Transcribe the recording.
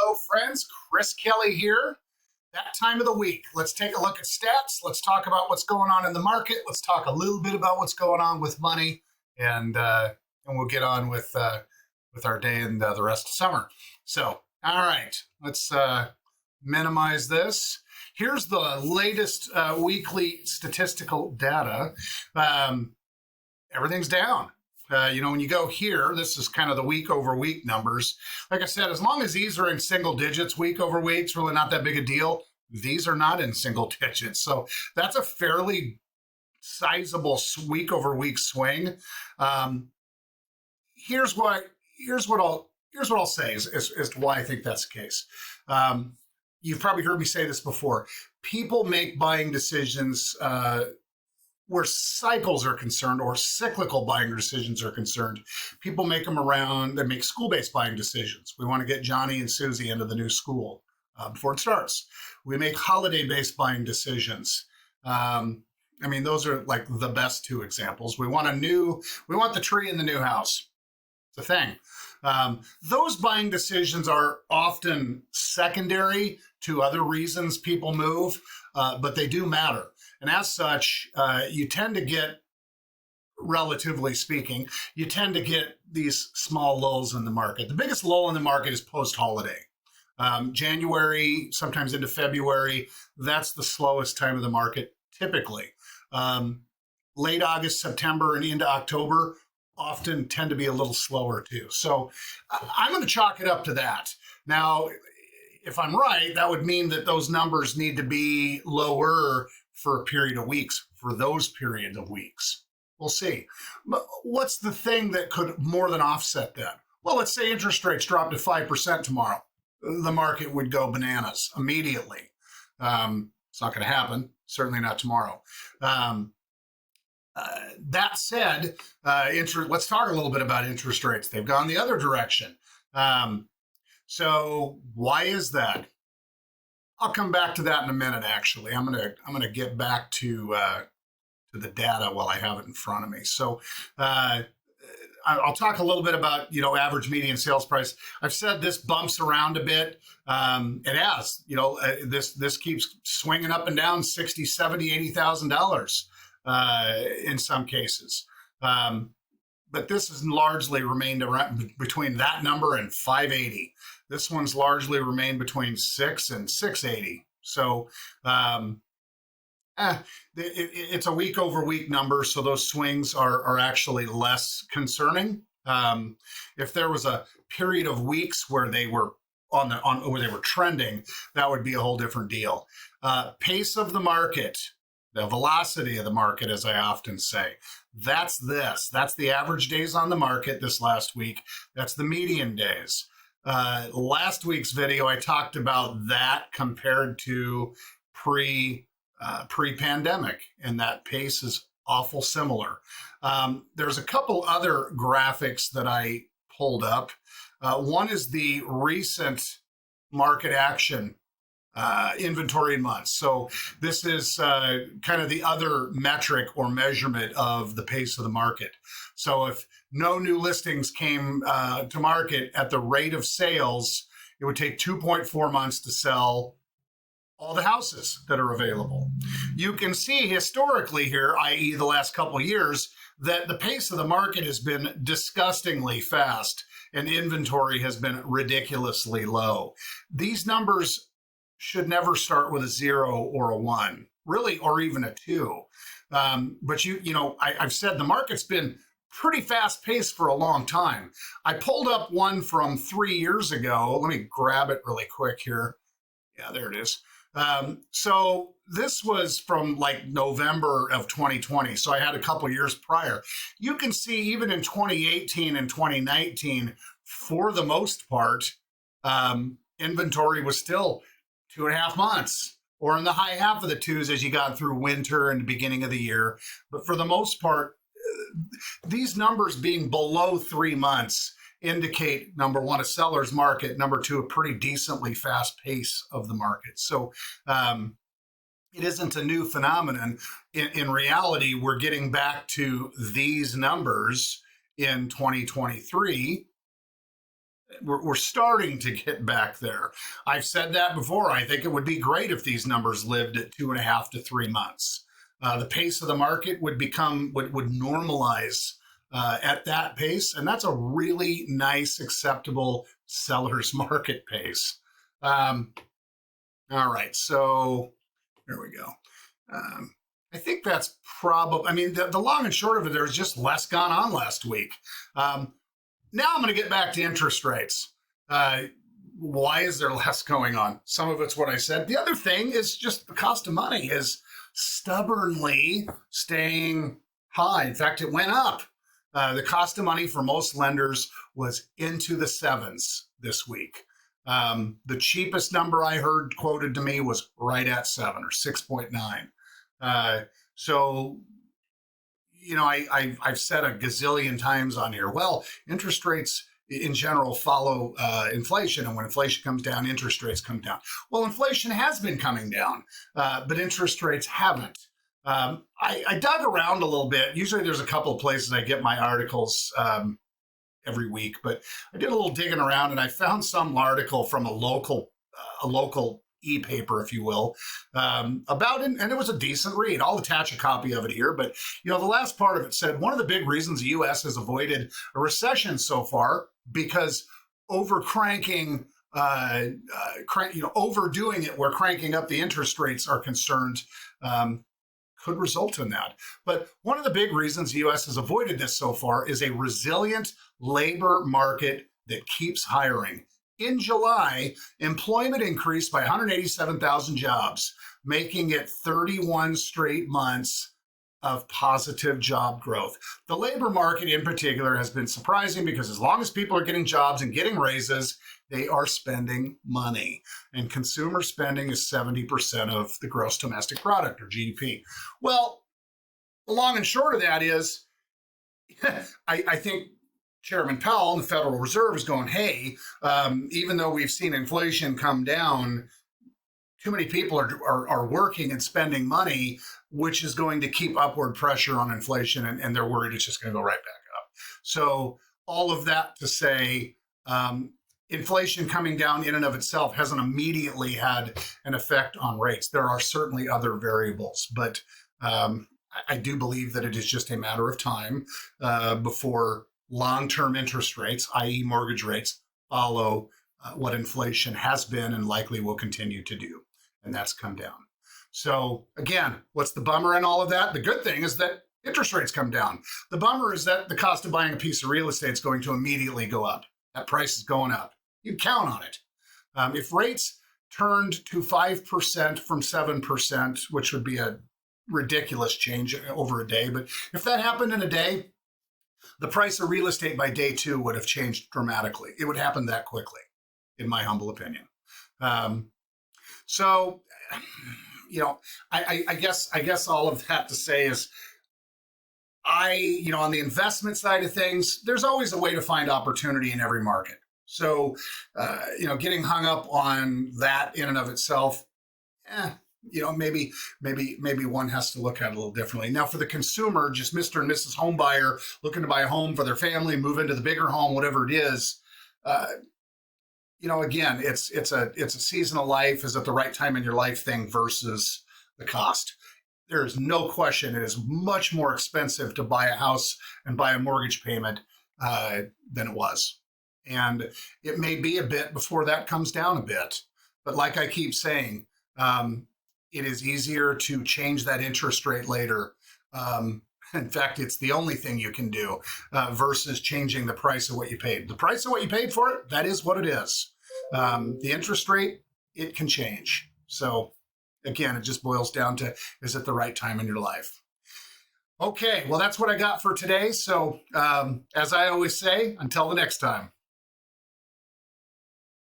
Hello, friends. Chris Kelly here. That time of the week. Let's take a look at stats. Let's talk about what's going on in the market. Let's talk a little bit about what's going on with money, and we'll get on with our day and the rest of summer. So, all right, let's minimize this. Here's the latest weekly statistical data. Everything's down. When you go here, this is kind of the week over week numbers. Like I said, as long as these are in single digits week over week, it's really not that big a deal. These are not in single digits. So that's a fairly sizable week over week swing. Here's what I'll say as to why I think that's the case. You've probably heard me say this before. People make buying decisions where cycles are concerned or cyclical buying decisions are concerned. People make them around, they make school-based buying decisions. We want to get Johnny and Susie into the new school before it starts. We make holiday-based buying decisions. Those are like the best two examples. We want the tree in the new house. It's a thing. Those buying decisions are often secondary to other reasons people move, but they do matter. And as such, you tend to get, relatively speaking, these small lulls in the market. The biggest lull in the market is post-holiday. January, sometimes into February, that's the slowest time of the market, typically. Late August, September, and into October often tend to be a little slower too. So I'm going to chalk it up to that. Now, if I'm right, that would mean that those numbers need to be lower for a period of weeks, for those periods of weeks. We'll see. But what's the thing that could more than offset that? Well, let's say interest rates drop to 5% tomorrow. The market would go bananas immediately. It's not going to happen. Certainly not tomorrow. That said, let's talk a little bit about interest rates. They've gone the other direction. So why is that? I'll come back to that in a minute. Actually, I'm gonna get back to the data while I have it in front of me. So I'll talk a little bit about average median sales price. I've said this bumps around a bit. It has. This keeps swinging up and down $60,000, $70,000, $80,000 in some cases. But this has largely remained around between that number and 580. This one's largely remained between 6 and 680. So it's a week over week number, so those swings are actually less concerning. If there was a period of weeks where they were where they were trending, that would be a whole different deal. Pace of the market, the velocity of the market, as I often say, that's the average days on the market this last week. That's the median days. Last week's video, I talked about that compared to pre-pandemic, and that pace is awful similar. There's a couple other graphics that I pulled up. One is the recent market action inventory in months. So this is kind of the other metric or measurement of the pace of the market. So if no new listings came to market at the rate of sales, it would take 2.4 months to sell all the houses that are available. You can see historically here, i.e. the last couple of years, that the pace of the market has been disgustingly fast and inventory has been ridiculously low. These numbers should never start with a 0 or a 1, really, or even a 2. But I've said the market's been pretty fast paced for a long time. I pulled up one from 3 years ago. Let me grab it really quick here. Yeah, there it is. So this was from like November of 2020. So I had a couple years prior. You can see even in 2018 and 2019, for the most part, inventory was still 2.5 months, or in the high half of the twos as you got through winter and the beginning of the year. But for the most part, these numbers being below 3 months indicate, number one, a seller's market, number two, a pretty decently fast pace of the market. So it isn't a new phenomenon. In reality, we're getting back to these numbers in 2023 we're starting to get back there. I've said that before. I think it would be great if these numbers lived at 2.5 to 3 months. The pace of the market would normalize at that pace, and that's a really nice, acceptable seller's market pace. All right, so there we go. I think that's probably, I mean, the long and short of it, there's just less gone on last week. Now I'm going to get back to interest rates. Why is there less going on? Some of it's what I said. The other thing is just the cost of money is stubbornly staying high. In fact, it went up. The cost of money for most lenders was into the sevens this week. The cheapest number I heard quoted to me was right at 7 or 6.9. So, you know, I've said a gazillion times on here, well, interest rates in general follow inflation. And when inflation comes down, interest rates come down. Well, inflation has been coming down, but interest rates haven't. I dug around a little bit. Usually there's a couple of places I get my articles every week, but I did a little digging around and I found some article from a local e-paper, if you will, about it, and it was a decent read. I'll attach a copy of it here, but you know, the last part of it said one of the big reasons the U.S. has avoided a recession so far because overdoing it, where cranking up the interest rates are concerned, could result in that. But one of the big reasons the U.S. has avoided this so far is a resilient labor market that keeps hiring. In July, employment increased by 187,000 jobs, making it 31 straight months of positive job growth. The labor market in particular has been surprising because as long as people are getting jobs and getting raises, they are spending money. And consumer spending is 70% of the gross domestic product, or GDP. Well, the long and short of that is, I think Chairman Powell and the Federal Reserve is going, hey, even though we've seen inflation come down, too many people are working and spending money, which is going to keep upward pressure on inflation, and they're worried it's just going to go right back up. So all of that to say, inflation coming down in and of itself hasn't immediately had an effect on rates. There are certainly other variables, but I do believe that it is just a matter of time before long-term interest rates, i.e. mortgage rates, follow what inflation has been and likely will continue to do, and that's come down. So again, what's the bummer in all of that? The good thing is that interest rates come down. The bummer is that the cost of buying a piece of real estate is going to immediately go up. That price is going up. You count on it. If rates turned to 5% from 7%, which would be a ridiculous change over a day, but if that happened in a day, the price of real estate by day 2 would have changed dramatically. It would happen that quickly, in my humble opinion. So, you know, I guess all of that to say is, on the investment side of things, there's always a way to find opportunity in every market. So, getting hung up on that in and of itself, maybe one has to look at it a little differently. Now, for the consumer, just Mr. and Mrs. Home buyer looking to buy a home for their family, move into the bigger home, whatever it is, again, it's a season of life. Is it the right time in your life thing versus the cost? There is no question it is much more expensive to buy a house and buy a mortgage payment than it was. And it may be a bit before that comes down a bit. But like I keep saying, it is easier to change that interest rate later. In fact, it's the only thing you can do versus changing the price of what you paid. The price of what you paid for it, that is what it is. The interest rate, it can change. So again, it just boils down to, is it the right time in your life? Okay, well, that's what I got for today. So as I always say, until the next time.